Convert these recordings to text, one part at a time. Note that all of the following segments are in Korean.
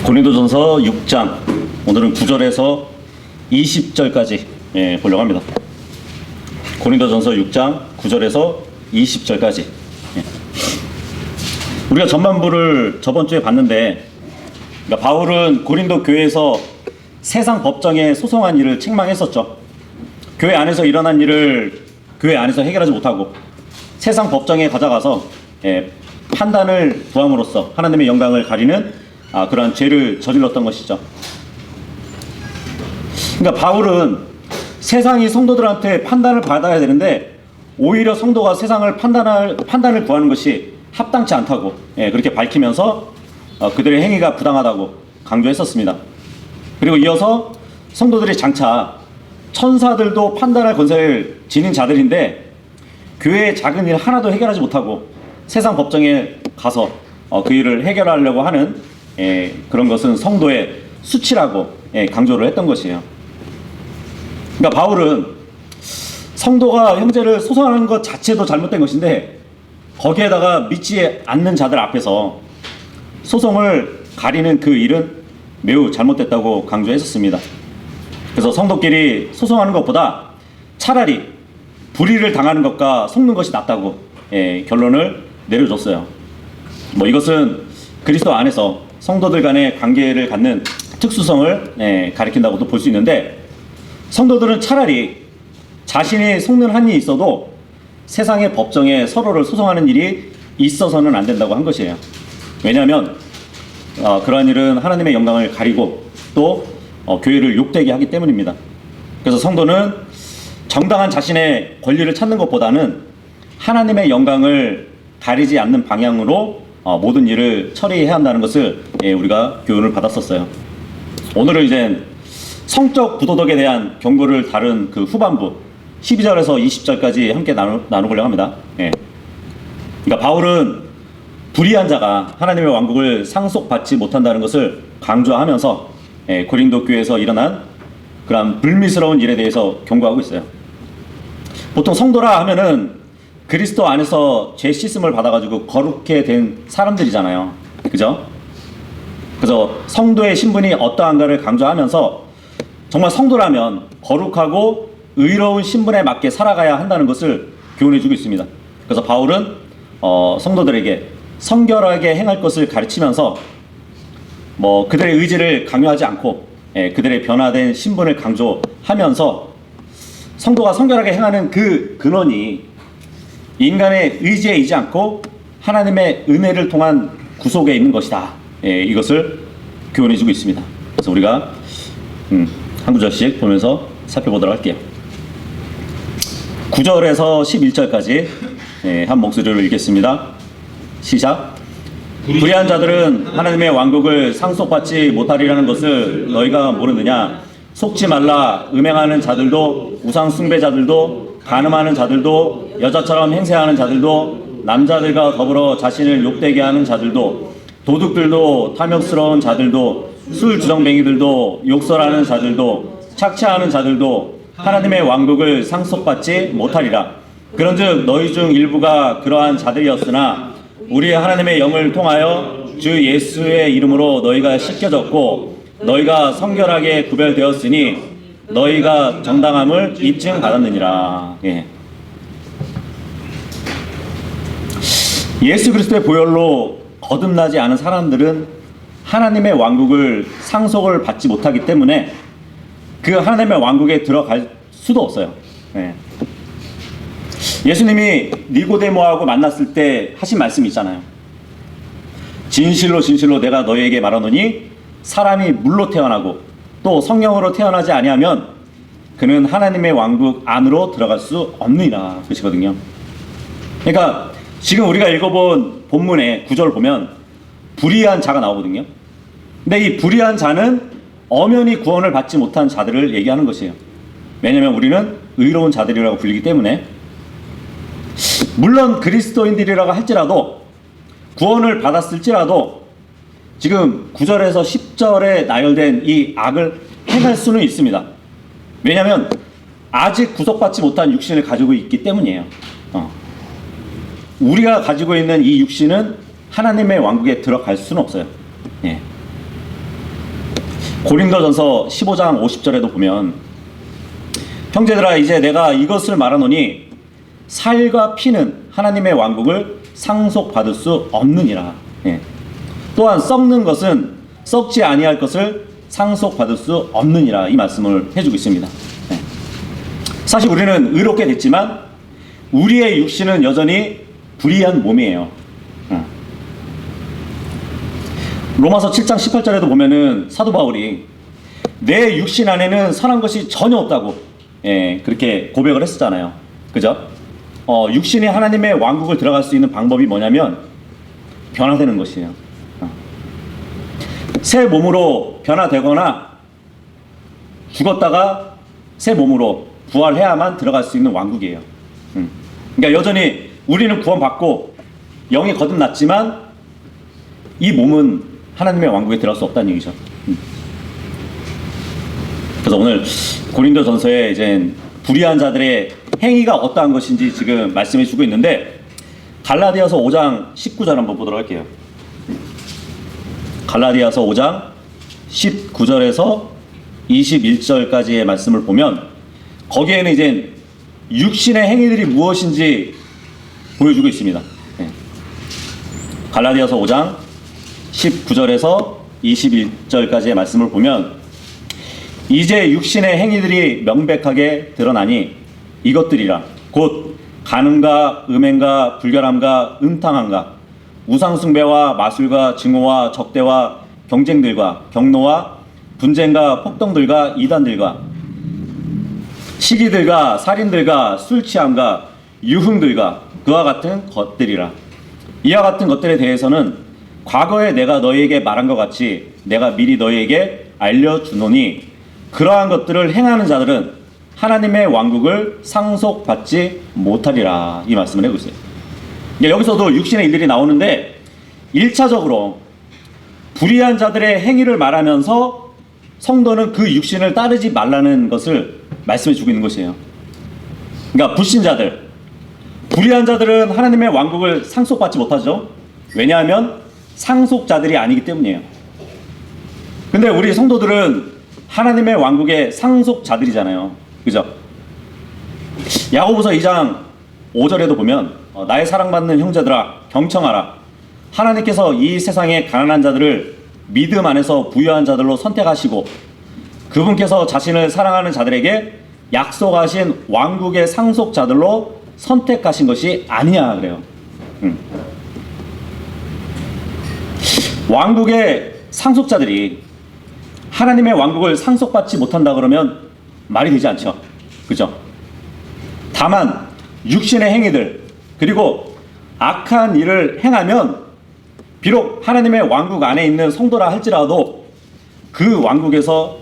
고린도전서 6장 오늘은 9절에서 20절까지 보려고 합니다. 고린도전서 6장 9절에서 20절까지. 우리가 전반부를 저번 주에 봤는데, 그러니까 바울은 고린도 교회에서 세상 법정에 소송한 일을 책망했었죠. 교회 안에서 일어난 일을 교회 안에서 해결하지 못하고 세상 법정에 가져가서 판단을 구함으로써 하나님의 영광을 가리는 그러한 죄를 저질렀던 것이죠. 그러니까 바울은 세상이 성도들한테 판단을 받아야 되는데 오히려 성도가 세상을 판단을 구하는 것이 합당치 않다고 그렇게 밝히면서 그들의 행위가 부당하다고 강조했었습니다. 그리고 이어서 성도들이 장차 천사들도 판단할 권세를 지닌 자들인데 교회의 작은 일 하나도 해결하지 못하고 세상 법정에 가서 그 일을 해결하려고 하는 그런 것은 성도의 수치라고 강조를 했던 것이에요. 그러니까 바울은 성도가 형제를 소송하는 것 자체도 잘못된 것인데 거기에다가 믿지 않는 자들 앞에서 소송을 가리는 그 일은 매우 잘못됐다고 강조했었습니다. 그래서 성도끼리 소송하는 것보다 차라리 불의를 당하는 것과 속는 것이 낫다고 결론을 내려줬어요. 이것은 그리스도 안에서 성도들 간의 관계를 갖는 특수성을 가리킨다고도 볼 수 있는데, 성도들은 차라리 자신이 속는 한이 있어도 세상의 법정에 서로를 소송하는 일이 있어서는 안 된다고 한 것이에요. 왜냐하면 그러한 일은 하나님의 영광을 가리고 또 교회를 욕되게 하기 때문입니다. 그래서 성도는 정당한 자신의 권리를 찾는 것보다는 하나님의 영광을 가리지 않는 방향으로 모든 일을 처리해야 한다는 것을 우리가 교훈을 받았었어요. 오늘은 이제 성적 부도덕에 대한 경고를 다룬 그 후반부 12절에서 20절까지 함께 나누려고 합니다. 그러니까 바울은 불의한 자가 하나님의 왕국을 상속받지 못한다는 것을 강조하면서 고린도 교회에서 일어난 그런 불미스러운 일에 대해서 경고하고 있어요. 보통 성도라 하면은 그리스도 안에서 죄 씻음을 받아가지고 거룩해 된 사람들이잖아요. 그죠? 그래서 성도의 신분이 어떠한가를 강조하면서 정말 성도라면 거룩하고 의로운 신분에 맞게 살아가야 한다는 것을 교훈해주고 있습니다. 그래서 바울은 성도들에게 성결하게 행할 것을 가르치면서 그들의 의지를 강요하지 않고 그들의 변화된 신분을 강조하면서 성도가 성결하게 행하는 그 근원이 인간의 의지에 있지 않고 하나님의 은혜를 통한 구속에 있는 것이다. 이것을 교훈해주고 있습니다. 그래서 우리가 한 구절씩 보면서 살펴보도록 할게요. 9절에서 11절까지 한 목소리로 읽겠습니다. 시작. 불의한 자들은 하나님의 왕국을 상속받지 못하리라는 것을 너희가 모르느냐? 속지 말라. 음행하는 자들도 우상 숭배자들도 간음하는 자들도 여자처럼 행세하는 자들도 남자들과 더불어 자신을 욕되게 하는 자들도 도둑들도 탐욕스러운 자들도 술주정뱅이들도 욕설하는 자들도 착취하는 자들도 하나님의 왕국을 상속받지 못하리라. 그런즉 너희 중 일부가 그러한 자들이었으나 우리 하나님의 영을 통하여 주 예수의 이름으로 너희가 씻겨졌고 너희가 성결하게 구별되었으니 너희가 정당함을 입증받았느니라. 예수 그리스도의 보혈로 거듭나지 않은 사람들은 하나님의 왕국을 상속을 받지 못하기 때문에 그 하나님의 왕국에 들어갈 수도 없어요. 예수님이 니고데모하고 만났을 때 하신 말씀이 있잖아요. 진실로 진실로 내가 너희에게 말하노니 사람이 물로 태어나고 또 성령으로 태어나지 아니하면 그는 하나님의 왕국 안으로 들어갈 수 없느니라. 그러시거든요. 그러니까 지금 우리가 읽어본 본문의 구절을 보면 불의한 자가 나오거든요. 근데 이 불의한 자는 엄연히 구원을 받지 못한 자들을 얘기하는 것이에요. 왜냐하면 우리는 의로운 자들이라고 불리기 때문에. 물론 그리스도인들이라고 할지라도 구원을 받았을지라도 지금 9절에서 10절에 나열된 이 악을 행할 수는 있습니다. 왜냐하면 아직 구속받지 못한 육신을 가지고 있기 때문이에요. 우리가 가지고 있는 이 육신은 하나님의 왕국에 들어갈 수는 없어요. 고린도전서 15장 50절에도 보면 형제들아 이제 내가 이것을 말하노니 살과 피는 하나님의 왕국을 상속받을 수 없느니라. 예. 또한 썩는 것은 썩지 아니할 것을 상속받을 수 없느니라. 이 말씀을 해주고 있습니다. 예. 사실 우리는 의롭게 됐지만 우리의 육신은 여전히 불의한 몸이에요. 로마서 7장 18절에도 보면은 사도 바울이 내 육신 안에는 선한 것이 전혀 없다고 그렇게 고백을 했었잖아요. 그죠? 육신이 하나님의 왕국을 들어갈 수 있는 방법이 뭐냐면 변화되는 것이에요. 새 몸으로 변화되거나 죽었다가 새 몸으로 부활해야만 들어갈 수 있는 왕국이에요. 그러니까 여전히 우리는 구원받고 영이 거듭났지만 이 몸은 하나님의 왕국에 들어갈 수 없다는 얘기죠. 그래서 오늘 고린도전서에 이제 불의한 자들의 행위가 어떠한 것인지 지금 말씀해 주고 있는데 갈라디아서 5장 19절 한번 보도록 할게요. 갈라디아서 5장 19절에서 21절까지의 말씀을 보면 거기에는 이제 육신의 행위들이 무엇인지 보여주고 있습니다. 갈라디아서 5장 19절에서 21절까지의 말씀을 보면 이제 육신의 행위들이 명백하게 드러나니 이것들이라 곧 간음과 음행과 불결함과 음탕함과 우상숭배와 마술과 증오와 적대와 경쟁들과 경노와 분쟁과 폭동들과 이단들과 시기들과 살인들과 술취함과 유흥들과 그와 같은 것들이라. 이와 같은 것들에 대해서는 과거에 내가 너희에게 말한 것 같이 내가 미리 너희에게 알려주노니 그러한 것들을 행하는 자들은 하나님의 왕국을 상속받지 못하리라. 이 말씀을 해주고 있어요. 여기서도 육신의 일들이 나오는데 1차적으로 불의한 자들의 행위를 말하면서 성도는 그 육신을 따르지 말라는 것을 말씀해 주고 있는 것이에요. 그러니까 불신자들, 불의한 자들은 하나님의 왕국을 상속받지 못하죠. 왜냐하면 상속자들이 아니기 때문이에요. 근데 우리 성도들은 하나님의 왕국의 상속자들이잖아요. 그죠? 야고보서 2장 5절에도 보면 나의 사랑받는 형제들아 경청하라. 하나님께서 이 세상의 가난한 자들을 믿음 안에서 부유한 자들로 선택하시고 그분께서 자신을 사랑하는 자들에게 약속하신 왕국의 상속자들로 선택하신 것이 아니냐 그래요. 왕국의 상속자들이 하나님의 왕국을 상속받지 못한다 그러면 말이 되지 않죠. 그죠? 다만 육신의 행위들 그리고 악한 일을 행하면 비록 하나님의 왕국 안에 있는 성도라 할지라도 그 왕국에서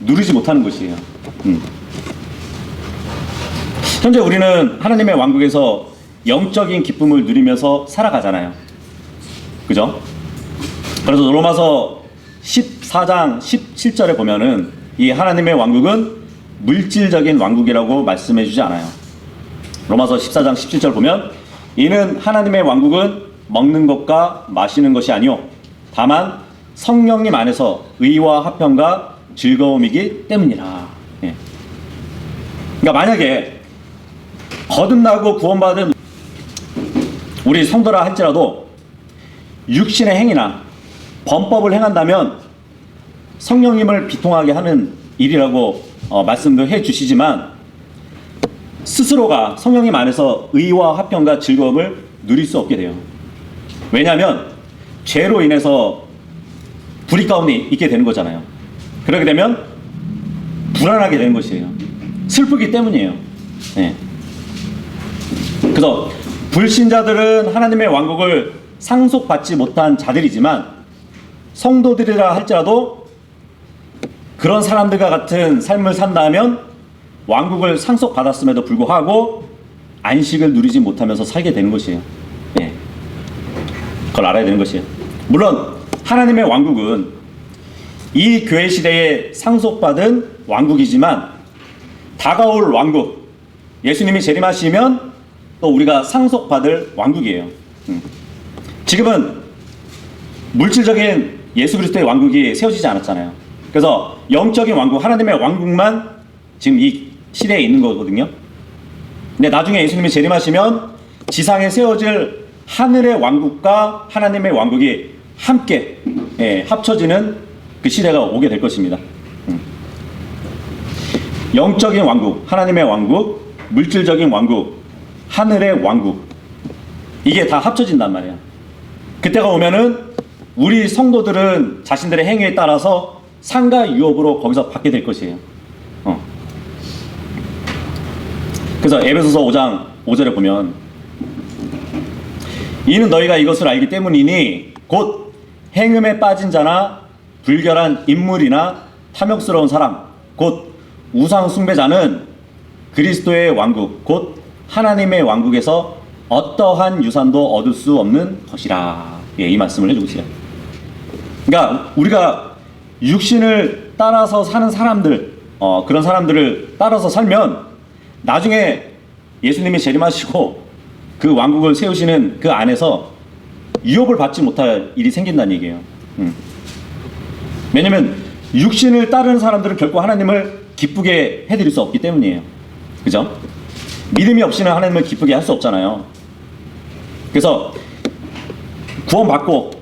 누리지 못하는 것이에요. 현재 우리는 하나님의 왕국에서 영적인 기쁨을 누리면서 살아가잖아요. 그죠? 그래서 로마서 14장 17절에 보면은 이 하나님의 왕국은 물질적인 왕국이라고 말씀해 주지 않아요. 로마서 14장 17절 보면 이는 하나님의 왕국은 먹는 것과 마시는 것이 아니요 다만 성령님 안에서 의와 화평과 즐거움이기 때문이라. 예. 그러니까 만약에 거듭나고 구원받은 우리 성도라 할지라도 육신의 행위나 범법을 행한다면 성령님을 비통하게 하는 일이라고 말씀도 해 주시지만 스스로가 성령님 안에서 의와 화평과 즐거움을 누릴 수 없게 돼요. 왜냐하면 죄로 인해서 불의 가운데 있게 되는 거잖아요. 그렇게 되면 불안하게 되는 것이에요. 슬프기 때문이에요. 네. 그래서 불신자들은 하나님의 왕국을 상속받지 못한 자들이지만 성도들이라 할지라도 그런 사람들과 같은 삶을 산다면 왕국을 상속받았음에도 불구하고 안식을 누리지 못하면서 살게 되는 것이에요. 예. 그걸 알아야 되는 것이에요. 물론 하나님의 왕국은 이 교회 시대에 상속받은 왕국이지만 다가올 왕국, 예수님이 재림하시면 또 우리가 상속받을 왕국이에요. 지금은 물질적인 예수 그리스도의 왕국이 세워지지 않았잖아요. 그래서 영적인 왕국, 하나님의 왕국만 지금 이 시대에 있는 거거든요. 근데 나중에 예수님이 재림하시면 지상에 세워질 하늘의 왕국과 하나님의 왕국이 함께 합쳐지는 그 시대가 오게 될 것입니다. 영적인 왕국, 하나님의 왕국, 물질적인 왕국, 하늘의 왕국, 이게 다 합쳐진단 말이에요. 그때가 오면은 우리 성도들은 자신들의 행위에 따라서 상과 유업으로 거기서 받게 될 것이에요. 그래서 에베소서 5장 5절에 보면, 이는 너희가 이것을 알기 때문이니 곧 행음에 빠진 자나 불결한 인물이나 탐욕스러운 사람 곧 우상 숭배자는 그리스도의 왕국 곧 하나님의 왕국에서 어떠한 유산도 얻을 수 없는 것이라. 이 말씀을 해주고 있어요. 그러니까 우리가 육신을 따라서 사는 사람들, 그런 사람들을 따라서 살면 나중에 예수님이 재림하시고 그 왕국을 세우시는 그 안에서 유업을 받지 못할 일이 생긴다는 얘기예요. 왜냐면 육신을 따르는 사람들은 결코 하나님을 기쁘게 해드릴 수 없기 때문이에요. 그죠? 믿음이 없이는 하나님을 기쁘게 할 수 없잖아요. 그래서 구원받고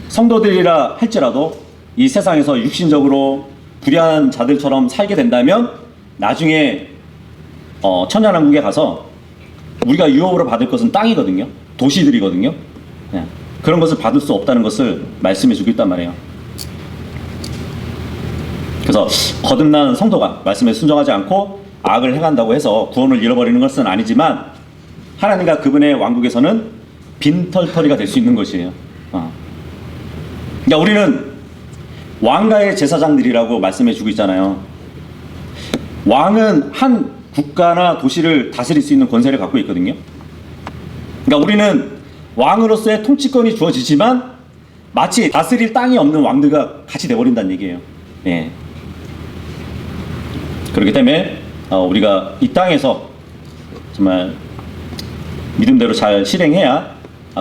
성도들이라 할지라도 이 세상에서 육신적으로 불의한 자들처럼 살게 된다면 나중에 천년왕국에 가서 우리가 유업으로 받을 것은 땅이거든요. 도시들이거든요. 그런 것을 받을 수 없다는 것을 말씀해 주고 있단 말이에요. 그래서 거듭난 성도가 말씀에 순종하지 않고 악을 행한다고 해서 구원을 잃어버리는 것은 아니지만 하나님과 그분의 왕국에서는 빈털터리가 될 수 있는 것이에요. 그러니까 우리는 왕가의 제사장들이라고 말씀해 주고 있잖아요. 왕은 한 국가나 도시를 다스릴 수 있는 권세를 갖고 있거든요. 그러니까 우리는 왕으로서의 통치권이 주어지지만 마치 다스릴 땅이 없는 왕들과 같이 돼버린다는 얘기예요. 네. 그렇기 때문에 우리가 이 땅에서 정말 믿음대로 잘 실행해야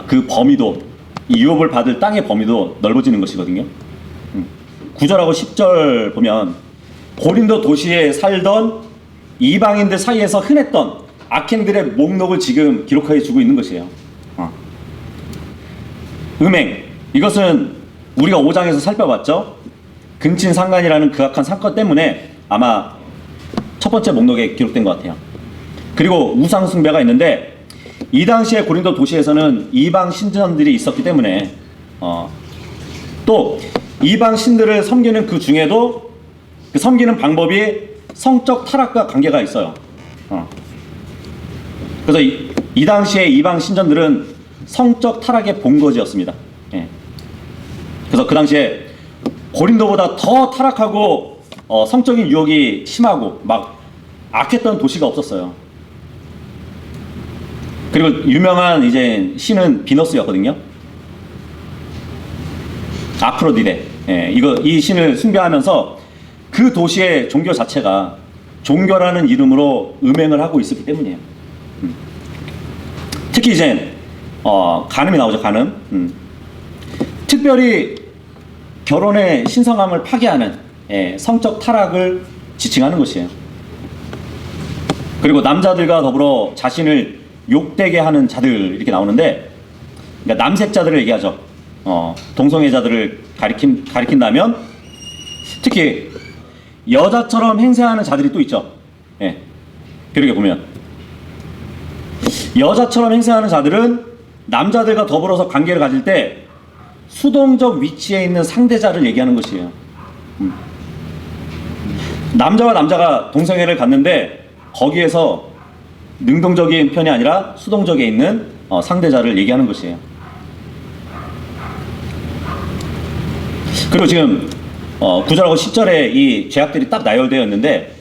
그 범위도, 이 유업을 받을 땅의 범위도 넓어지는 것이거든요. 9절하고 10절 보면 고린도 도시에 살던 이방인들 사이에서 흔했던 악행들의 목록을 지금 기록해 주고 있는 것이에요. 음행, 이것은 우리가 5장에서 살펴봤죠. 근친상간이라는 그 악한 사건 때문에 아마 첫 번째 목록에 기록된 것 같아요. 그리고 우상숭배가 있는데 이 당시에 고린도 도시에서는 이방 신전들이 있었기 때문에 또 이방 신들을 섬기는 그 중에도 그 섬기는 방법이 성적 타락과 관계가 있어요. 그래서 이 당시에 이방 신전들은 성적 타락의 본거지였습니다. 예. 그래서 그 당시에 고린도보다 더 타락하고 성적인 유혹이 심하고 막 악했던 도시가 없었어요. 그리고 유명한 이제 신은 비너스였거든요. 아프로디데. 예, 이 신을 숭배하면서 그 도시의 종교 자체가 종교라는 이름으로 음행을 하고 있었기 때문이에요. 특히 이제 간음이 나오죠. 간음. 특별히 결혼의 신성함을 파괴하는 성적 타락을 지칭하는 것이에요. 그리고 남자들과 더불어 자신을 욕되게 하는 자들 이렇게 나오는데, 그러니까 남색자들을 얘기하죠. 동성애자들을 가리킨다면 특히 여자처럼 행세하는 자들이 또 있죠. 예. 그렇게 보면 여자처럼 행세하는 자들은 남자들과 더불어서 관계를 가질 때 수동적 위치에 있는 상대자를 얘기하는 것이에요. 남자와 남자가 동성애를 갖는데 거기에서 능동적인 편이 아니라 수동적에 있는 상대자를 얘기하는 것이에요. 그리고 지금 9절하고 10절에 이 죄악들이 딱 나열되어 있는데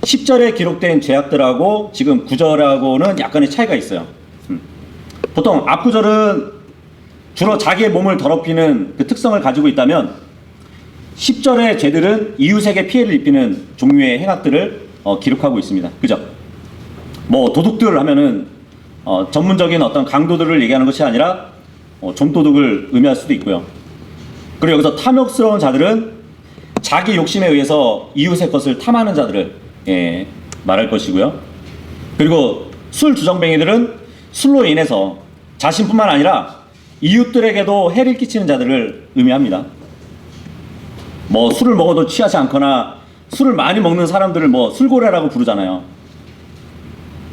10절에 기록된 죄악들하고 지금 9절하고는 약간의 차이가 있어요. 보통 앞 9절은 주로 자기의 몸을 더럽히는 그 특성을 가지고 있다면 10절의 죄들은 이웃에게 피해를 입히는 종류의 행악들을 기록하고 있습니다. 그죠? 뭐 도둑들 하면은 전문적인 어떤 강도들을 얘기하는 것이 아니라 좀도둑을 의미할 수도 있고요. 그리고 여기서 탐욕스러운 자들은 자기 욕심에 의해서 이웃의 것을 탐하는 자들을 말할 것이고요. 그리고 술 주정뱅이들은 술로 인해서 자신뿐만 아니라 이웃들에게도 해를 끼치는 자들을 의미합니다. 뭐 술을 먹어도 취하지 않거나 술을 많이 먹는 사람들을 뭐 술고래라고 부르잖아요.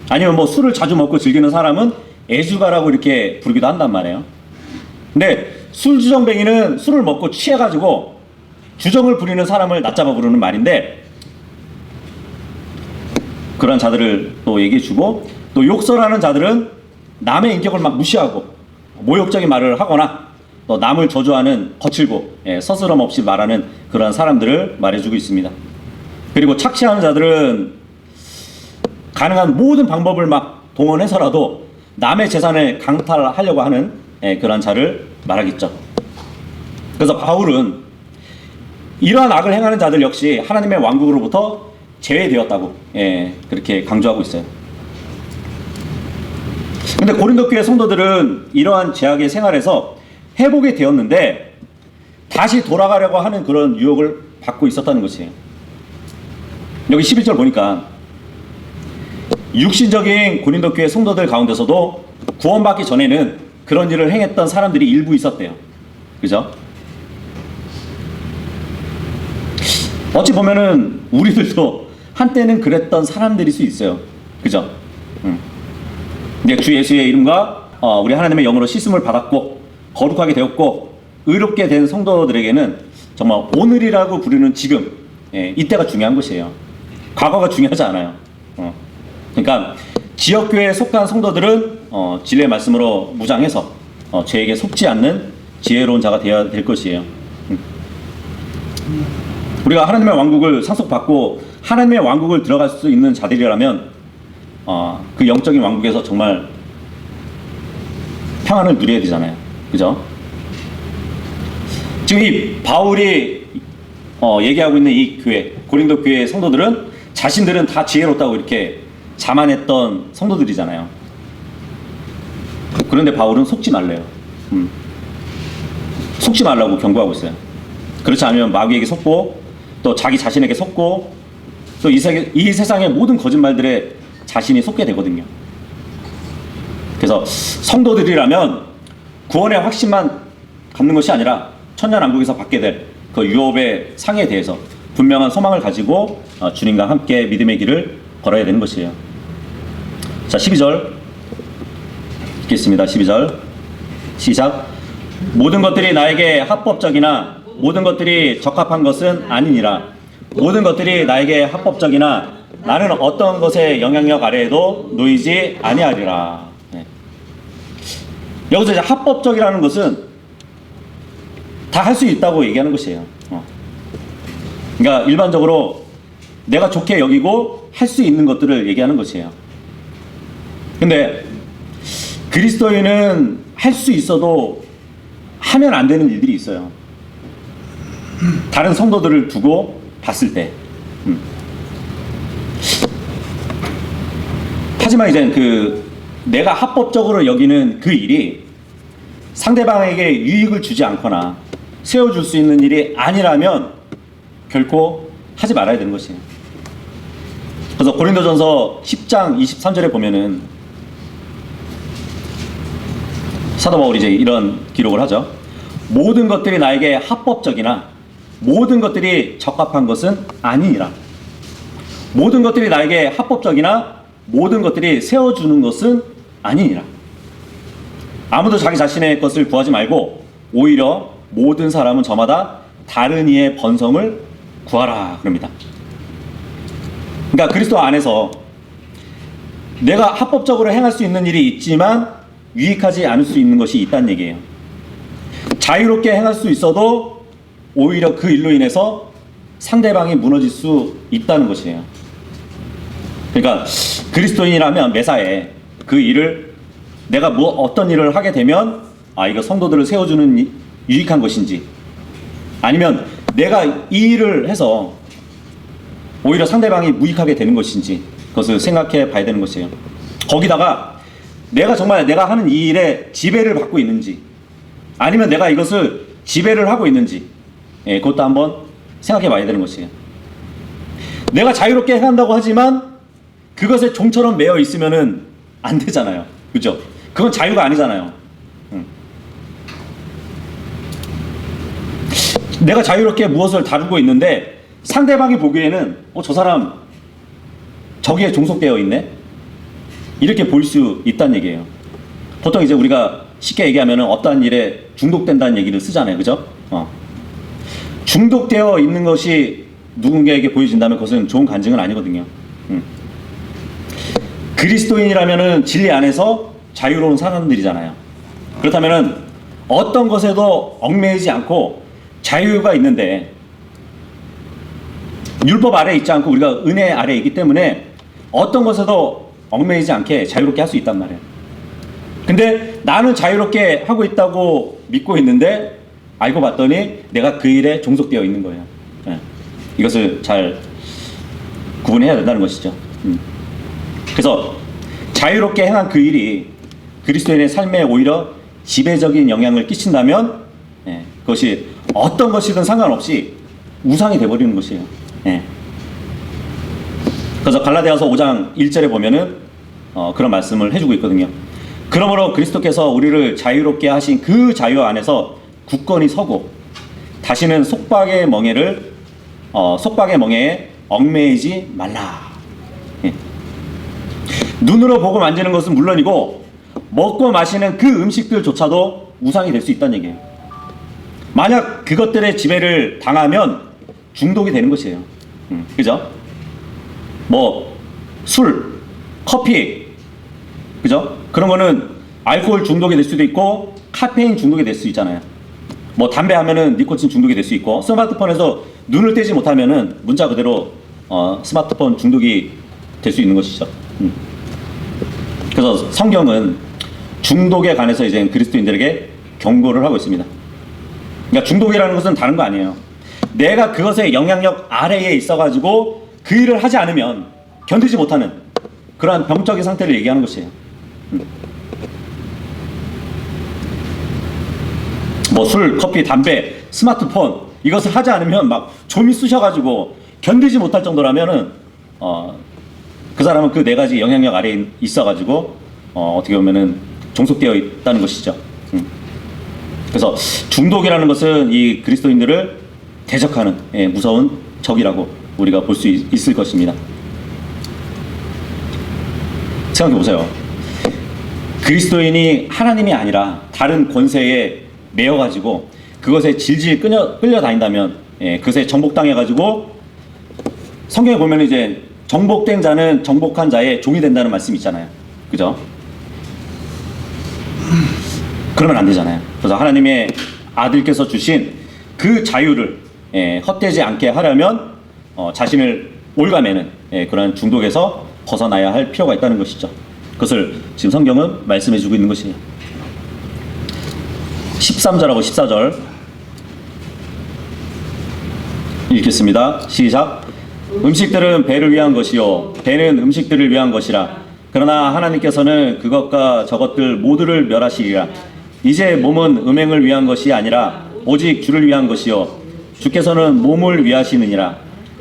아니면 뭐 술을 자주 먹고 즐기는 사람은 애주가라고 이렇게 부르기도 한단 말이에요. 근데 술 주정뱅이는 술을 먹고 취해가지고 주정을 부리는 사람을 낮잡아 부르는 말인데, 그런 자들을 또 얘기해주고, 또 욕설하는 자들은 남의 인격을 막 무시하고 모욕적인 말을 하거나 또 남을 저주하는 거칠고 서스럼 없이 말하는 그러한 사람들을 말해주고 있습니다. 그리고 착취하는 자들은 가능한 모든 방법을 막 동원해서라도 남의 재산을 강탈하려고 하는 그러한 자를 말하겠죠. 그래서 바울은 이러한 악을 행하는 자들 역시 하나님의 왕국으로부터 제외되었다고 그렇게 강조하고 있어요. 근데 고린도 교회 성도들은 이러한 죄악의 생활에서 회복이 되었는데 다시 돌아가려고 하는 그런 유혹을 받고 있었다는 것이에요. 여기 11절 보니까 육신적인 고린도 교회 성도들 가운데서도 구원받기 전에는 그런 일을 행했던 사람들이 일부 있었대요. 그죠? 어찌 보면은 우리들도 한때는 그랬던 사람들일 수 있어요. 그죠? 근데 주 예수의 이름과 우리 하나님의 영으로 씻음을 받았고 거룩하게 되었고 의롭게 된 성도들에게는 정말 오늘이라고 부르는 지금, 이때가 중요한 것이에요. 과거가 중요하지 않아요. 그러니까 지역교회에 속한 성도들은 진리의 말씀으로 무장해서 죄에게 속지 않는 지혜로운 자가 되어야 될 것이에요. 우리가 하나님의 왕국을 상속받고 하나님의 왕국을 들어갈 수 있는 자들이라면 그 영적인 왕국에서 정말 평안을 누려야 되잖아요. 그죠? 지금 이 바울이 얘기하고 있는 이 교회, 고린도 교회의 성도들은 자신들은 다 지혜롭다고 이렇게 자만했던 성도들이잖아요. 그런데 바울은 속지 말래요. 속지 말라고 경고하고 있어요. 그렇지 않으면 마귀에게 속고 또 자기 자신에게 속고 또 이 세상의 모든 거짓말들에 자신이 속게 되거든요. 그래서 성도들이라면 구원의 확신만 갖는 것이 아니라 천년왕국에서 받게 될 그 유업의 상에 대해서 분명한 소망을 가지고 주님과 함께 믿음의 길을 걸어야 되는 것이에요. 자, 12절 읽겠습니다. 12절 시작. 모든 것들이 나에게 합법적이나 모든 것들이 적합한 것은 아니니라. 모든 것들이 나에게 합법적이나 나는 어떤 것의 영향력 아래에도 놓이지 아니하리라. 여기서 이제 합법적이라는 것은 다 할 수 있다고 얘기하는 것이에요. 그러니까 일반적으로 내가 좋게 여기고 할 수 있는 것들을 얘기하는 것이에요. 근데 그리스도인은 할 수 있어도 하면 안 되는 일들이 있어요. 다른 성도들을 두고 봤을 때. 하지만 이제 내가 합법적으로 여기는 그 일이 상대방에게 유익을 주지 않거나 세워줄 수 있는 일이 아니라면 결코 하지 말아야 되는 것이에요. 그래서 고린도전서 10장 23절에 보면은 사도 바울이 이제 이런 기록을 하죠. 모든 것들이 나에게 합법적이나 모든 것들이 적합한 것은 아니니라. 모든 것들이 나에게 합법적이나 모든 것들이 세워주는 것은 아니니라. 아무도 자기 자신의 것을 구하지 말고 오히려 모든 사람은 저마다 다른 이의 번성을 구하라 그럽니다. 그러니까 그리스도 안에서 내가 합법적으로 행할 수 있는 일이 있지만 유익하지 않을 수 있는 것이 있다는 얘기예요. 자유롭게 행할 수 있어도 오히려 그 일로 인해서 상대방이 무너질 수 있다는 것이에요. 그러니까 그리스도인이라면 매사에 그 일을 내가 어떤 일을 하게 되면 이거 성도들을 세워주는 유익한 것인지, 아니면 내가 이 일을 해서 오히려 상대방이 무익하게 되는 것인지 그것을 생각해 봐야 되는 것이에요. 거기다가 내가 정말 내가 하는 이 일에 지배를 받고 있는지, 아니면 내가 이것을 지배를 하고 있는지, 그것도 한번 생각해 봐야 되는 것이에요. 내가 자유롭게 행한다고 하지만 그것에 종처럼 매여 있으면은 안 되잖아요. 그죠? 그건 자유가 아니잖아요. 내가 자유롭게 무엇을 다루고 있는데 상대방이 보기에는 저 사람 저기에 종속되어 있네? 이렇게 볼 수 있다는 얘기예요. 보통 이제 우리가 쉽게 얘기하면 어떠한 일에 중독된다는 얘기를 쓰잖아요. 그죠? 중독되어 있는 것이 누군가에게 보여진다면 그것은 좋은 간증은 아니거든요. 그리스도인이라면은 진리 안에서 자유로운 사람들이잖아요. 그렇다면은 어떤 것에도 얽매이지 않고 자유가 있는데, 율법 아래에 있지 않고 우리가 은혜 아래에 있기 때문에 어떤 것에도 얽매이지 않게 자유롭게 할 수 있단 말이에요. 근데 나는 자유롭게 하고 있다고 믿고 있는데 알고 봤더니 내가 그 일에 종속되어 있는 거예요. 이것을 잘 구분해야 된다는 것이죠. 그래서 자유롭게 행한 그 일이 그리스도인의 삶에 오히려 지배적인 영향을 끼친다면 그것이 어떤 것이든 상관없이 우상이 되어버리는 것이에요. 그래서 갈라디아서 5장 1절에 보면은 그런 말씀을 해주고 있거든요. 그러므로 그리스도께서 우리를 자유롭게 하신 그 자유 안에서 굳건히 서고 다시는 속박의 멍에에 얽매이지 말라. 눈으로 보고 만지는 것은 물론이고 먹고 마시는 그 음식들조차도 우상이 될 수 있다는 얘기예요. 만약 그것들의 지배를 당하면 중독이 되는 것이에요. 그죠? 뭐 술, 커피, 그죠? 그런 거는 알코올 중독이 될 수도 있고 카페인 중독이 될 수 있잖아요. 뭐 담배 하면은 니코틴 중독이 될 수 있고, 스마트폰에서 눈을 떼지 못하면은 문자 그대로 스마트폰 중독이 될 수 있는 것이죠. 그래서 성경은 중독에 관해서 이제 그리스도인들에게 경고를 하고 있습니다. 그러니까 중독이라는 것은 다른 거 아니에요. 내가 그것의 영향력 아래에 있어가지고 그 일을 하지 않으면 견디지 못하는 그러한 병적인 상태를 얘기하는 것이에요. 뭐 술, 커피, 담배, 스마트폰 이것을 하지 않으면 막 좀이 쑤셔가지고 견디지 못할 정도라면은 그 사람은 그 네 가지 영향력 아래에 있어가지고 어떻게 보면은 종속되어 있다는 것이죠. 그래서 중독이라는 것은 이 그리스도인들을 대적하는 무서운 적이라고 우리가 볼 수 있을 것입니다. 생각해 보세요. 그리스도인이 하나님이 아니라 다른 권세에 매여가지고 그것에 질질 끌려 다닌다면, 그것에 정복당해가지고 성경에 보면 이제 정복된 자는 정복한 자의 종이 된다는 말씀이 있잖아요. 그죠? 그러면 안 되잖아요. 그래서 하나님의 아들께서 주신 그 자유를 헛되지 않게 하려면 자신을 올가매는 그런 중독에서 벗어나야 할 필요가 있다는 것이죠. 그것을 지금 성경은 말씀해주고 있는 것이에요. 13절하고 14절 읽겠습니다. 시작. 음식들은 배를 위한 것이요 배는 음식들을 위한 것이라. 그러나 하나님께서는 그것과 저것들 모두를 멸하시리라. 이제 몸은 음행을 위한 것이 아니라 오직 주를 위한 것이요 주께서는 몸을 위하시느니라.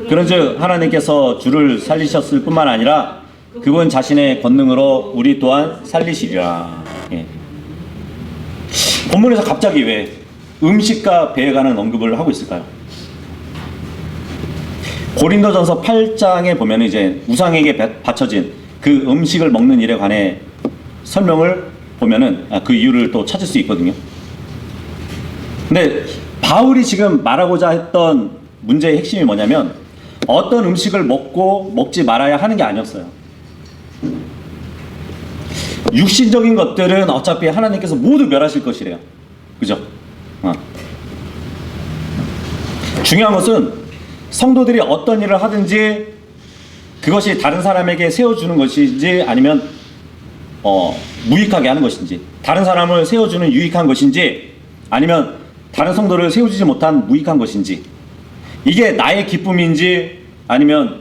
그런즉 하나님께서 주를 살리셨을 뿐만 아니라 그분 자신의 권능으로 우리 또한 살리시리라. 본문에서 갑자기 왜 음식과 배에 관한 언급을 하고 있을까요? 고린도전서 8장에 보면 이제 우상에게 바쳐진 그 음식을 먹는 일에 관해 설명을 보면은 그 이유를 또 찾을 수 있거든요. 근데 바울이 지금 말하고자 했던 문제의 핵심이 뭐냐면 어떤 음식을 먹고 먹지 말아야 하는 게 아니었어요. 육신적인 것들은 어차피 하나님께서 모두 멸하실 것이래요. 그죠? 중요한 것은 성도들이 어떤 일을 하든지 그것이 다른 사람에게 세워주는 것인지 아니면 무익하게 하는 것인지, 다른 사람을 세워주는 유익한 것인지 아니면 다른 성도를 세워주지 못한 무익한 것인지, 이게 나의 기쁨인지 아니면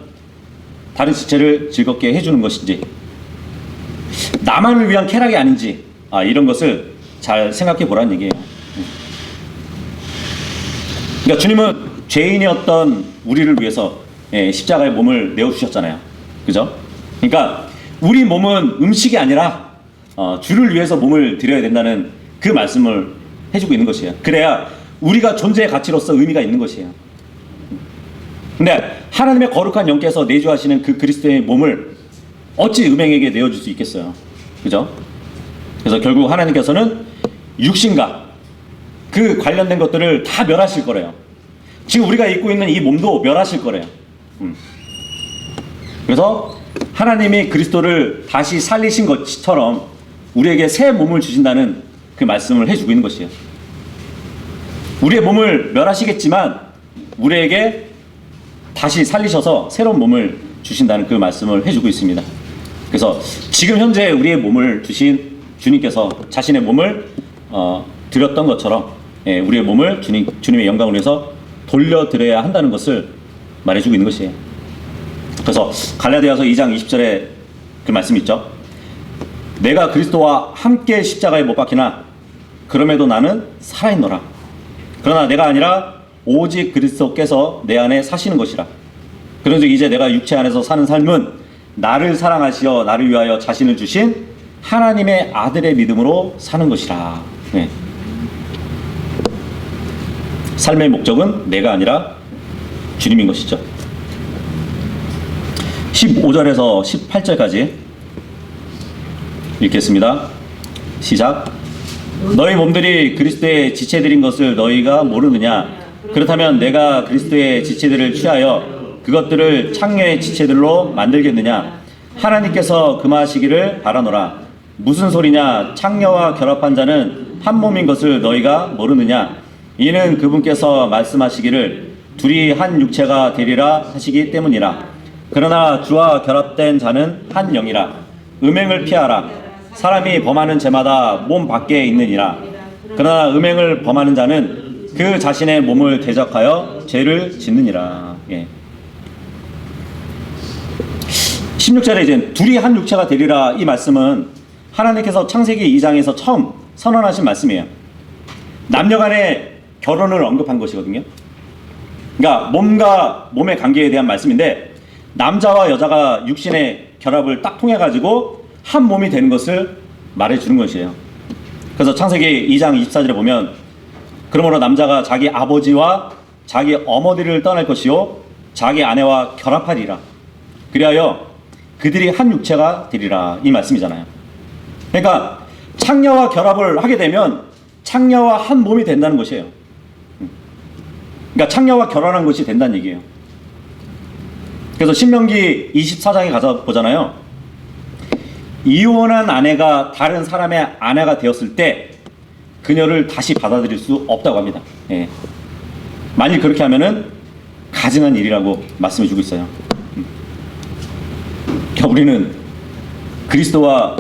다른 지체를 즐겁게 해주는 것인지, 나만을 위한 쾌락이 아닌지, 이런 것을 잘 생각해 보라는 얘기예요. 그러니까 주님은 죄인이었던 우리를 위해서 십자가의 몸을 내어주셨잖아요. 그죠? 그러니까 우리 몸은 음식이 아니라 주를 위해서 몸을 드려야 된다는 그 말씀을 해주고 있는 것이에요. 그래야 우리가 존재의 가치로서 의미가 있는 것이에요. 근데 하나님의 거룩한 영께서 내주하시는 그 그리스도의 몸을 어찌 음행에게 내어줄 수 있겠어요. 그죠? 그래서 결국 하나님께서는 육신과 그 관련된 것들을 다 멸하실 거래요. 지금 우리가 입고 있는 이 몸도 멸하실 거래요. 그래서 하나님이 그리스도를 다시 살리신 것처럼 우리에게 새 몸을 주신다는 그 말씀을 해주고 있는 것이에요. 우리의 몸을 멸하시겠지만 우리에게 다시 살리셔서 새로운 몸을 주신다는 그 말씀을 해주고 있습니다. 그래서 지금 현재 우리의 몸을 주신 주님께서 자신의 몸을 드렸던 것처럼 우리의 몸을 주님의 영광을 위해서 돌려드려야 한다는 것을 말해주고 있는 것이에요. 그래서 갈라디아서 2장 20절에 그 말씀이 있죠. 내가 그리스도와 함께 십자가에 못 박히나 그럼에도 나는 살아있노라. 그러나 내가 아니라 오직 그리스도께서 내 안에 사시는 것이라. 그런즉 이제 내가 육체 안에서 사는 삶은 나를 사랑하시어 나를 위하여 자신을 주신 하나님의 아들의 믿음으로 사는 것이라. 네. 삶의 목적은 내가 아니라 주님인 것이죠. 15절에서 18절까지 읽겠습니다. 시작. 너희 몸들이 그리스도의 지체들인 것을 너희가 모르느냐? 그렇다면 내가 그리스도의 지체들을 취하여 그것들을 창녀의 지체들로 만들겠느냐? 하나님께서 금하시기를 바라노라. 무슨 소리냐? 창녀와 결합한 자는 한 몸인 것을 너희가 모르느냐? 이는 그분께서 말씀하시기를 둘이 한 육체가 되리라 하시기 때문이라. 그러나 주와 결합된 자는 한 영이라. 음행을 피하라. 사람이 범하는 죄마다 몸 밖에 있느니라. 그러나 음행을 범하는 자는 그 자신의 몸을 대적하여 죄를 짓느니라. 16절에 이제 둘이 한 육체가 되리라, 이 말씀은 하나님께서 창세기 2장에서 처음 선언하신 말씀이에요. 남녀 간의 결혼을 언급한 것이거든요. 그러니까 몸과 몸의 관계에 대한 말씀인데, 남자와 여자가 육신의 결합을 딱 통해 가지고 한 몸이 되는 것을 말해주는 것이에요. 그래서 창세기 2장 24절에 보면 그러므로 남자가 자기 아버지와 자기 어머니를 떠날 것이요 자기 아내와 결합하리라. 그리하여 그들이 한 육체가 되리라, 이 말씀이잖아요. 그러니까 창녀와 결합을 하게 되면 창녀와 한 몸이 된다는 것이에요. 그러니까 창녀와 결혼한 것이 된다는 얘기예요. 그래서 신명기 24장에 가서 보잖아요. 이혼한 아내가 다른 사람의 아내가 되었을 때 그녀를 다시 받아들일 수 없다고 합니다. 만일 그렇게 하면은 가증한 일이라고 말씀해 주고 있어요. 그러니까 우리는 그리스도와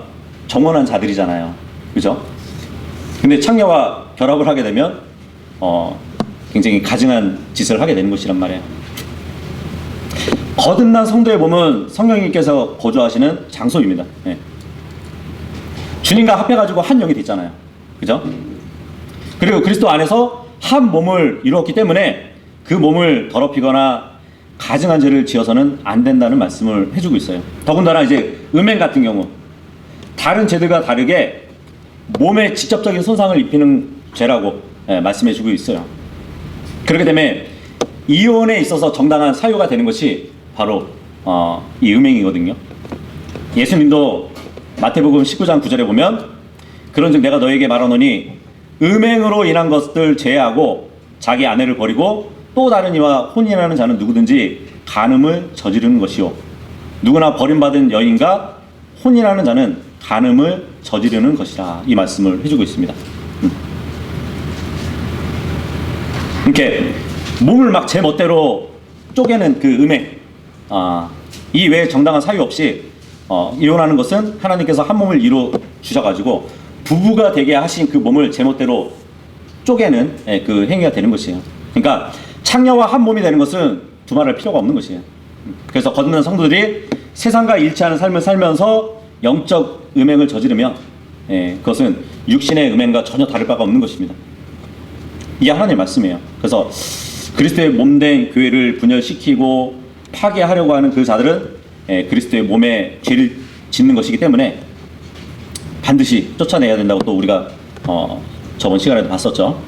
정혼한 자들이잖아요. 그죠? 근데 창녀와 결합을 하게 되면 굉장히 가증한 짓을 하게 되는 것이란 말이에요. 거듭난 성도의 몸은 성령님께서 거주하시는 장소입니다. 주님과 합해가지고 한 영이 됐잖아요. 그죠? 그리고 그리스도 안에서 한 몸을 이루었기 때문에 그 몸을 더럽히거나 가증한 죄를 지어서는 안 된다는 말씀을 해주고 있어요. 더군다나 이제 음행 같은 경우 다른 죄들과 다르게 몸에 직접적인 손상을 입히는 죄라고 말씀해주고 있어요. 그렇기 때문에 이혼에 있어서 정당한 사유가 되는 것이 바로 이 음행이거든요. 예수님도 마태복음 19장 9절에 보면 그런즉 내가 너에게 말하노니 음행으로 인한 것들 제외하고 자기 아내를 버리고 또 다른 이와 혼인하는 자는 누구든지 간음을 저지르는 것이요 누구나 버림받은 여인과 혼인하는 자는 간음을 저지르는 것이라, 이 말씀을 해주고 있습니다. 이렇게 몸을 막 제 멋대로 쪼개는 그 음행, 이 외에 정당한 사유 없이 이혼하는 것은 하나님께서 한 몸을 이루어 주셔가지고 부부가 되게 하신 그 몸을 제 멋대로 쪼개는 그 행위가 되는 것이에요. 그러니까 창녀와 한 몸이 되는 것은 두말할 필요가 없는 것이에요. 그래서 거듭난 성도들이 세상과 일치하는 삶을 살면서 영적 음행을 저지르면 그것은 육신의 음행과 전혀 다를 바가 없는 것입니다. 이게 하나님의 말씀이에요. 그래서 그리스도의 몸된 교회를 분열시키고 파괴하려고 하는 그 자들은 그리스도의 몸에 죄를 짓는 것이기 때문에 반드시 쫓아내야 된다고 또 우리가 저번 시간에도 봤었죠.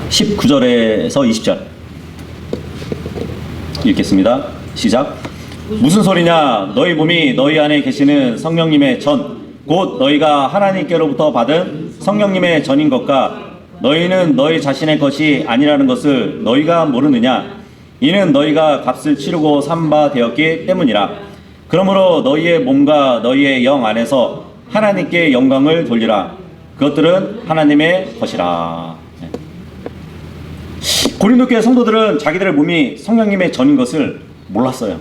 19절에서 20절 읽겠습니다. 시작. 무슨 소리냐? 너희 몸이 너희 안에 계시는 성령님의 전, 곧 너희가 하나님께로부터 받은 성령님의 전인 것과 너희는 너희 자신의 것이 아니라는 것을 너희가 모르느냐? 이는 너희가 값을 치르고 산 바 되었기 때문이라. 그러므로 너희의 몸과 너희의 영 안에서 하나님께 영광을 돌리라. 그것들은 하나님의 것이라. 고린도 교회 성도들은 자기들의 몸이 성령님의 전인 것을 몰랐어요.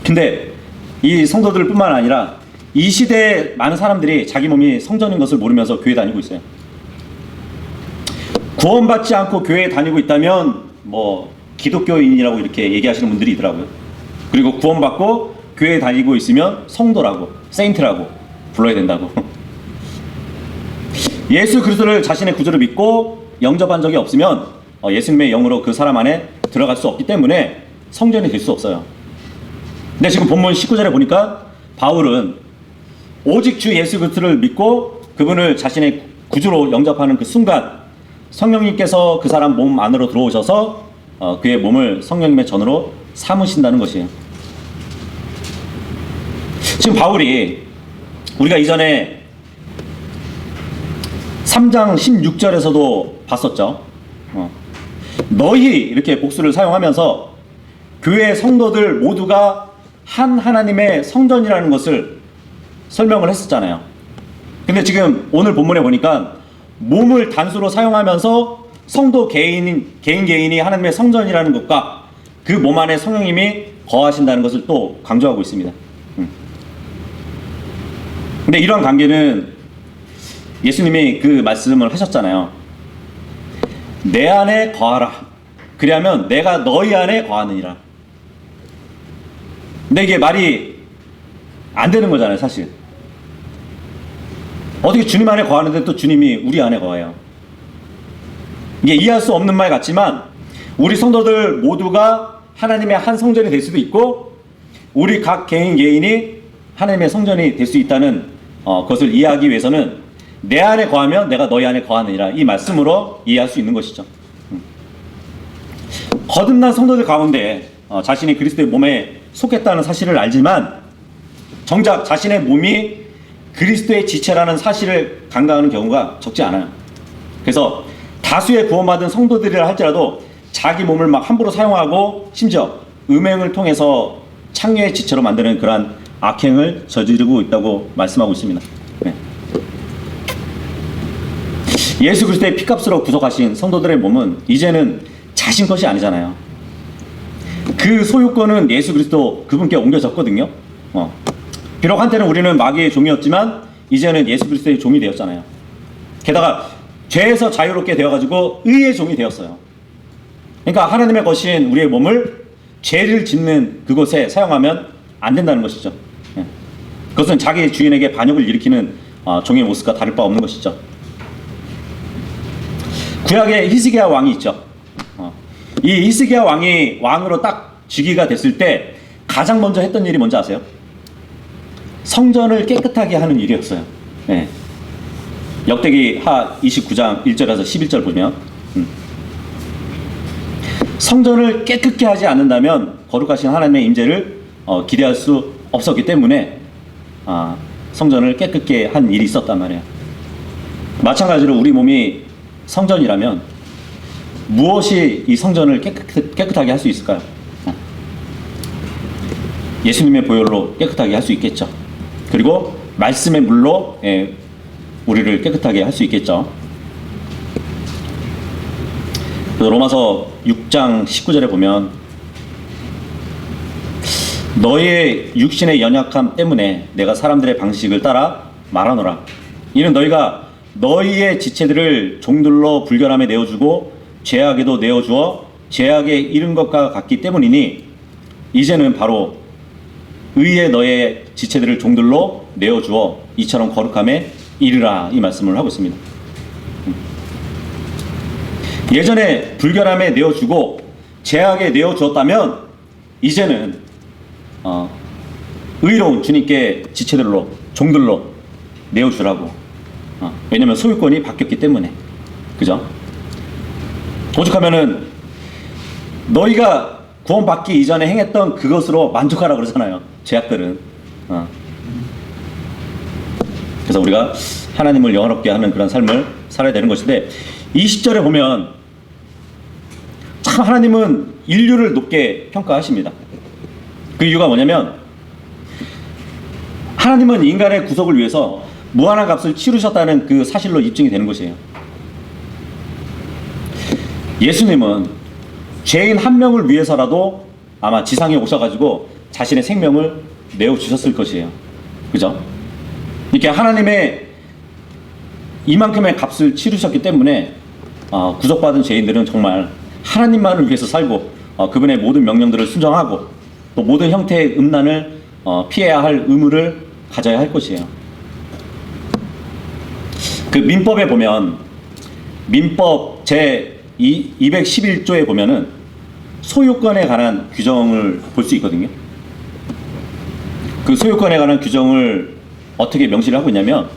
근데 이 성도들 뿐만 아니라 이 시대에 많은 사람들이 자기 몸이 성전인 것을 모르면서 교회 다니고 있어요. 구원받지 않고 교회에 다니고 있다면 뭐 기독교인이라고 이렇게 얘기하시는 분들이 있더라고요. 그리고 구원받고 교회에 다니고 있으면 성도라고, 세인트라고 불러야 된다고. 예수 그리스도를 자신의 구주로 믿고 영접한 적이 없으면 예수님의 영으로 그 사람 안에 들어갈 수 없기 때문에 성전이 될 수 없어요. 근데 지금 본문 19절에 보니까 바울은 오직 주 예수 그리스도를 믿고 그분을 자신의 구주로 영접하는 그 순간 성령님께서 그 사람 몸 안으로 들어오셔서 그의 몸을 성령님의 전으로 삼으신다는 것이에요. 지금 바울이 우리가 이전에 3장 16절에서도 봤었죠. 너희 이렇게 복수를 사용하면서 교회 성도들 모두가 한 하나님의 성전이라는 것을 설명을 했었잖아요. 근데 지금 오늘 본문에 보니까 몸을 단수로 사용하면서 성도 개인이 하나님의 성전이라는 것과 그 몸 안에 성령님이 거하신다는 것을 또 강조하고 있습니다. 근데 이러한 관계는 예수님이 그 말씀을 하셨잖아요. 내 안에 거하라. 그리하면 내가 너희 안에 거하느니라. 근데 이게 말이 안 되는 거잖아요, 사실. 어떻게 주님 안에 거하는데 또 주님이 우리 안에 거해요. 이게 이해할 수 없는 말 같지만 우리 성도들 모두가 하나님의 한 성전이 될 수도 있고 우리 각 개인이 하나님의 성전이 될 수 있다는 것을 이해하기 위해서는 내 안에 거하면 내가 너희 안에 거하느니라 이 말씀으로 이해할 수 있는 것이죠. 거듭난 성도들 가운데 자신이 그리스도의 몸에 속했다는 사실을 알지만 정작 자신의 몸이 그리스도의 지체라는 사실을 간과하는 경우가 적지 않아요. 그래서 다수의 구원받은 성도들이라 할지라도 자기 몸을 막 함부로 사용하고 심지어 음행을 통해서 창녀의 지체로 만드는 그러한 악행을 저지르고 있다고 말씀하고 있습니다. 네. 예수 그리스도의 피값으로 구속하신 성도들의 몸은 이제는 자신 것이 아니잖아요. 그 소유권은 예수 그리스도 그분께 옮겨졌거든요. 비록 한때는 우리는 마귀의 종이었지만 이제는 예수 그리스도의 종이 되었잖아요. 게다가 죄에서 자유롭게 되어가지고 의의 종이 되었어요. 그러니까 하나님의 것인 우리의 몸을 죄를 짓는 그곳에 사용하면 안 된다는 것이죠. 그것은 자기 주인에게 반역을 일으키는 종의 모습과 다를 바 없는 것이죠. 구약에 히스기야 왕이 있죠. 이 히스기야 왕이 왕으로 딱 즉위가 됐을 때 가장 먼저 했던 일이 뭔지 아세요? 성전을 깨끗하게 하는 일이었어요. 네. 역대기 하 29장 1절에서 11절 보면 성전을 깨끗게 하지 않는다면 거룩하신 하나님의 임재를 기대할 수 없었기 때문에 성전을 깨끗게 한 일이 있었단 말이에요. 마찬가지로 우리 몸이 성전이라면 무엇이 이 성전을 깨끗하게 할 수 있을까요? 예수님의 보혈로 깨끗하게 할 수 있겠죠. 그리고 말씀의 물로 우리를 깨끗하게 할 수 있겠죠. 로마서 6장 19절에 보면 너의 육신의 연약함 때문에 내가 사람들의 방식을 따라 말하노라. 이는 너희가 너희의 지체들을 종들로 불결함에 내어주고 죄악에도 내어주어 죄악에 이른 것과 같기 때문이니 이제는 바로 의의 너의 지체들을 종들로 내어주어 이처럼 거룩함에 이르라 이 말씀을 하고 있습니다. 예전에 불결함에 내어주고 죄악에 내어주었다면 이제는 의로운 주님께 지체들로 종들로 내어주라고. 왜냐면 소유권이 바뀌었기 때문에. 그죠? 오죽하면은 너희가 구원받기 이전에 행했던 그것으로 만족하라고 그러잖아요, 죄악들은. 그래서 우리가 하나님을 영화롭게 하는 그런 삶을 살아야 되는 것인데, 이 10절에 보면 참 하나님은 인류를 높게 평가하십니다. 그 이유가 뭐냐면 하나님은 인간의 구속을 위해서 무한한 값을 치르셨다는 그 사실로 입증이 되는 것이에요. 예수님은 죄인 한 명을 위해서라도 아마 지상에 오셔가지고 자신의 생명을 내어주셨을 것이에요. 그죠? 이렇게 하나님의 이만큼의 값을 치르셨기 때문에 구속받은 죄인들은 정말 하나님만을 위해서 살고 그분의 모든 명령들을 순종하고 또 모든 형태의 음란을 피해야 할 의무를 가져야 할 것이에요. 그 민법에 보면 민법 제 211조에 보면은 소유권에 관한 규정을 볼 수 있거든요. 그 소유권에 관한 규정을 어떻게 명시를 하고 있냐면,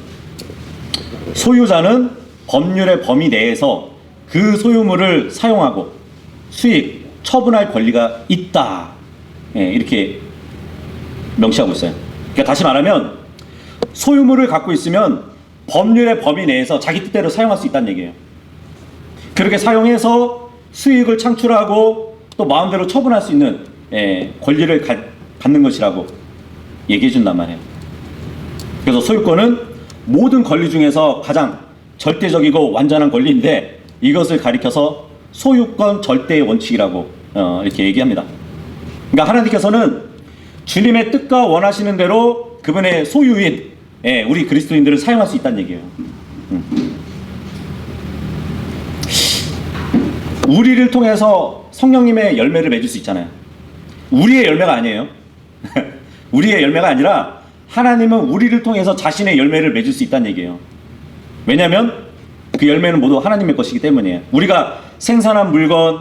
소유자는 법률의 범위 내에서 그 소유물을 사용하고 수익, 처분할 권리가 있다. 이렇게 명시하고 있어요. 그러니까 다시 말하면 소유물을 갖고 있으면 법률의 범위 내에서 자기 뜻대로 사용할 수 있다는 얘기예요. 그렇게 사용해서 수익을 창출하고 또 마음대로 처분할 수 있는 권리를 갖는 것이라고 얘기해 준단 말이에요. 그래서 소유권은 모든 권리 중에서 가장 절대적이고 완전한 권리인데, 이것을 가리켜서 소유권 절대의 원칙이라고 이렇게 얘기합니다. 그러니까 하나님께서는 주님의 뜻과 원하시는 대로 그분의 소유인 우리 그리스도인들을 사용할 수 있다는 얘기예요. 우리를 통해서 성령님의 열매를 맺을 수 있잖아요. 우리의 열매가 아니에요. 우리의 열매가 아니라 하나님은 우리를 통해서 자신의 열매를 맺을 수 있다는 얘기예요. 왜냐하면 그 열매는 모두 하나님의 것이기 때문이에요. 우리가 생산한 물건,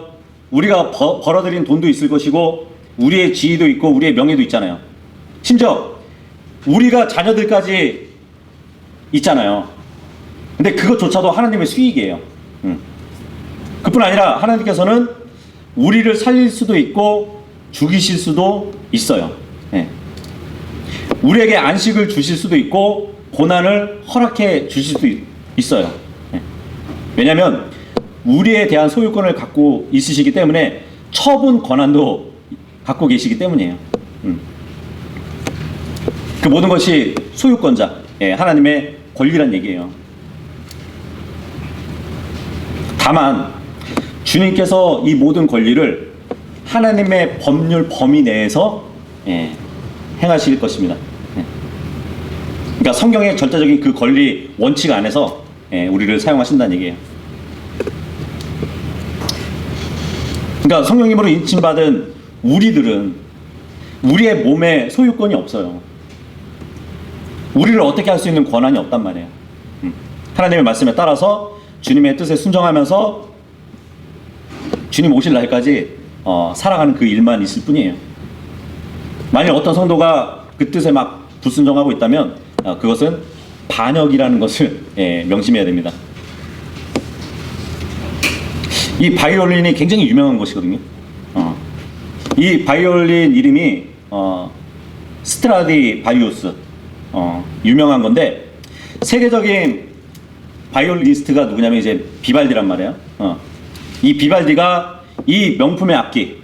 우리가 벌어들인 돈도 있을 것이고 우리의 지위도 있고 우리의 명예도 있잖아요. 심지어 우리가 자녀들까지 있잖아요. 근데 그것조차도 하나님의 수익이에요. 그뿐 아니라 하나님께서는 우리를 살릴 수도 있고 죽이실 수도 있어요. 우리에게 안식을 주실 수도 있고 고난을 허락해 주실 수도 있어요. 왜냐하면 우리에 대한 소유권을 갖고 있으시기 때문에 처분 권한도 갖고 계시기 때문이에요. 그 모든 것이 소유권자, 하나님의 권리란 얘기예요. 다만 주님께서 이 모든 권리를 하나님의 법률 범위 내에서 행하실 것입니다. 그러니까 성경의 절대적인 그 권리 원칙 안에서 우리를 사용하신다는 얘기예요. 그러니까 성령님으로 인침받은 우리들은 우리의 몸에 소유권이 없어요. 우리를 어떻게 할 수 있는 권한이 없단 말이에요. 하나님의 말씀에 따라서 주님의 뜻에 순종하면서 주님 오실 날까지 살아가는 그 일만 있을 뿐이에요. 만약 어떤 성도가 그 뜻에 막 불순종하고 있다면 그것은 반역이라는 것을 명심해야 됩니다. 이 바이올린이 굉장히 유명한 것이거든요. 이 바이올린 이름이 스트라디바리우스, 유명한 건데, 세계적인 바이올리니스트가 누구냐면 이제 비발디란 말이에요. 이 비발디가 이 명품의 악기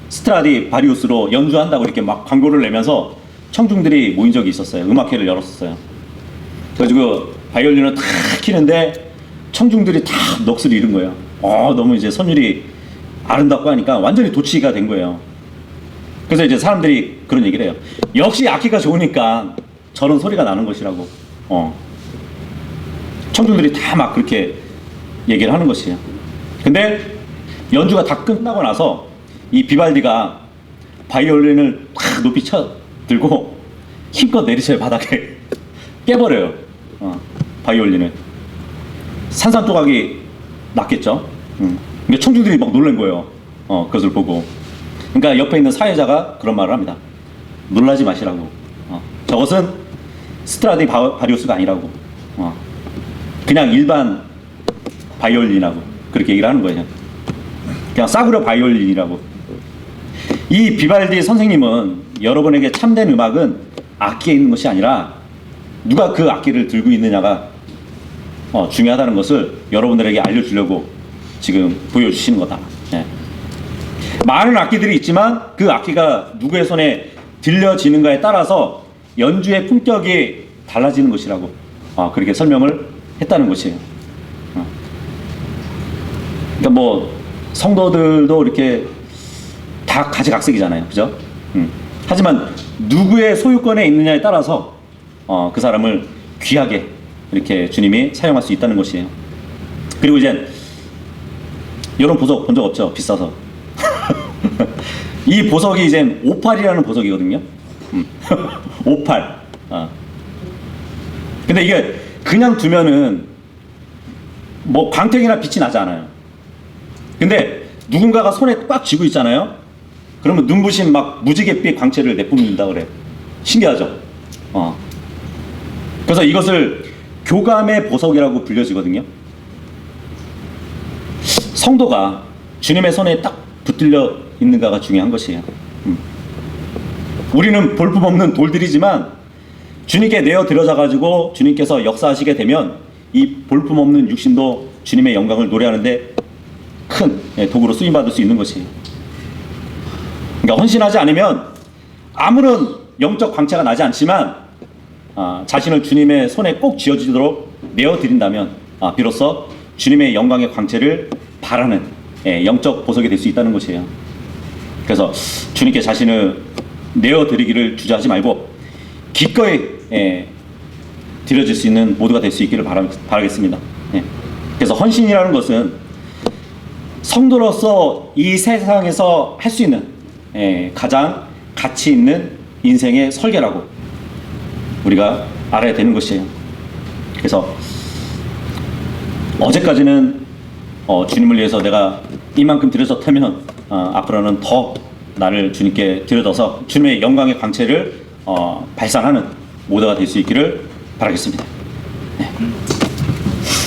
스트라디바리우스로 연주한다고 이렇게 막 광고를 내면서 청중들이 모인 적이 있었어요. 음악회를 열었었어요. 그래가지고 바이올린을 탁 키는데 청중들이 다 넋을 잃은 거예요. 너무 이제 선율이 아름답고 하니까 완전히 도취가 된 거예요. 그래서 이제 사람들이 그런 얘기를 해요. 역시 악기가 좋으니까 저런 소리가 나는 것이라고. 청중들이 다 막 그렇게 얘기를 하는 것이에요. 근데 연주가 다 끝나고 나서 이 비발디가 바이올린을 탁 높이 쳐 들고 힘껏 내리쳐요. 바닥에 깨버려요. 바이올린을. 산산조각이 낫겠죠. 근데 청중들이 막 놀란 거예요. 그것을 보고. 그러니까 옆에 있는 사회자가 그런 말을 합니다. 놀라지 마시라고. 저것은 스트라디바리우스가 아니라고. 그냥 일반 바이올린이라고 그렇게 얘기를 하는 거예요. 그냥 싸구려 바이올린이라고. 이 비발디 선생님은 여러분에게 참된 음악은 악기에 있는 것이 아니라 누가 그 악기를 들고 있느냐가 중요하다는 것을 여러분들에게 알려주려고 지금 보여주시는 거다. 예. 많은 악기들이 있지만 그 악기가 누구의 손에 들려지는가에 따라서 연주의 품격이 달라지는 것이라고 그렇게 설명을 했다는 것이에요. 그러니까 뭐 성도들도 이렇게 다 가지각색이잖아요, 그죠? 하지만 누구의 소유권에 있느냐에 따라서 그 사람을 귀하게 이렇게 주님이 사용할 수 있다는 것이에요. 그리고 이제 이런 보석 본 적 없죠? 비싸서. 이 보석이 이제 오팔이라는 보석이거든요. 오팔. 근데 이게 그냥 두면은 뭐 광택이나 빛이 나지 않아요. 근데 누군가가 손에 꽉 쥐고 있잖아요. 그러면 눈부신 막 무지갯빛 광채를 내뿜는다 그래. 신기하죠? 그래서 이것을 교감의 보석이라고 불려지거든요. 성도가 주님의 손에 딱 붙들려 있는가가 중요한 것이에요. 우리는 볼품없는 돌들이지만 주님께 내어 드려져 가지고 주님께서 역사하시게 되면 이 볼품없는 육신도 주님의 영광을 노래하는데 큰 도구로 쓰임받을 수 있는 것이에요. 그러니까 헌신하지 않으면 아무런 영적 광채가 나지 않지만 자신을 주님의 손에 꼭 쥐어주도록 내어드린다면 비로소 주님의 영광의 광채를 바라는 영적 보석이 될 수 있다는 것이에요. 그래서 주님께 자신을 내어드리기를 주저하지 말고 기꺼이 드려질 수 있는 모두가 될 수 있기를 바라겠습니다. 그래서 헌신이라는 것은 성도로서 이 세상에서 할 수 있는 가장 가치 있는 인생의 설계라고 우리가 알아야 되는 것이에요. 그래서 어제까지는 주님을 위해서 내가 이만큼 드려졌다면 앞으로는 더 나를 주님께 드려져서 주님의 영광의 광채를 발산하는 모두가 될 수 있기를 바라겠습니다. 네.